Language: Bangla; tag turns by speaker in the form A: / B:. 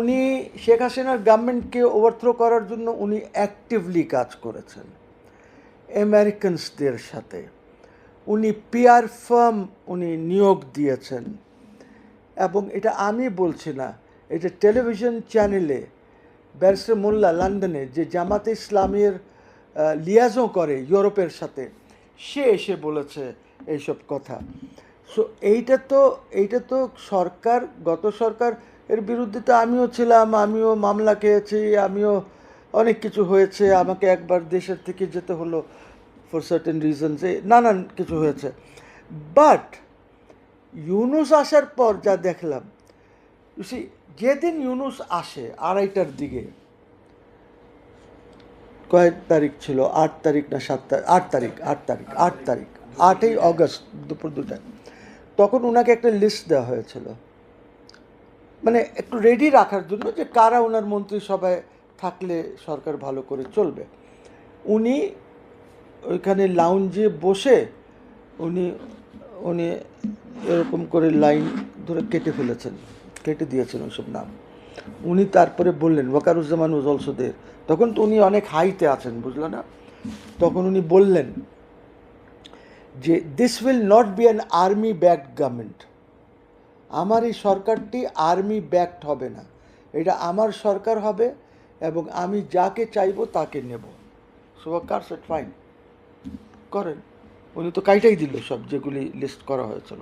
A: উনি শেখ হাসিনার গভর্নমেন্টকে ওভারথ্রো করার জন্য উনি অ্যাক্টিভলি কাজ করেছেন আমেরিকানসদের সাথে। উনি পিআর ফার্ম উনি নিয়োগ দিয়েছেন, এবং এটা আমি বলছি না, এটা টেলিভিশন চ্যানেলে ব্যারিস্টার মোল্লা লন্ডনে যে জামাতে ইসলামের লিয়াজও করে ইউরোপের সাথে, সে এসে বলেছে এইসব কথা। সো এইটা তো সরকার, গত সরকার এর বিরুদ্ধে তো আমিও ছিলাম, আমিও মামলা খেয়েছি, আমিও অনেক কিছু হয়েছে, আমাকে একবার দেশের থেকে যেতে হলো ফর সার্টেন রিজনসে, নানান কিছু হয়েছে। বাট ইউনুস আসার পর যা দেখলাম, যেদিন ইউনুস আসে 2:30টার দিকে, কয়েক তারিখ ছিল, 8 তারিখ না 7 তারিখ, 8 তারিখ 8ই অগস্ট দুপুর 2টায়, তখন ওনাকে একটা লিস্ট দেওয়া হয়েছিল, মানে একটু রেডি রাখার জন্য যে কারা ওনার মন্ত্রিসভায় থাকলে সরকার ভালো করে চলবে। উনি ওইখানে লাউঞ্জে বসে উনি উনি এরকম করে লাইন ধরে কেটে দিয়েছেন ওইসব নাম। উনি তারপরে বললেন, ওয়াকারুজ্জামান ওয়াজ অলসো দেয়ার, তখন তো উনি অনেক হাইতে আছেন, বুঝলো না? তখন উনি বললেন যে this will not be an army backed government, আমার এই সরকারটি আর্মি ব্যাকড হবে না, এটা আমার সরকার হবে এবং আমি যাকে চাইবো তাকে নেব। সো ওয়াকার সেড ফাইন, করেন। উনি তো কাইটাই দিল সব যেগুলি লিস্ট করা হয়েছিল।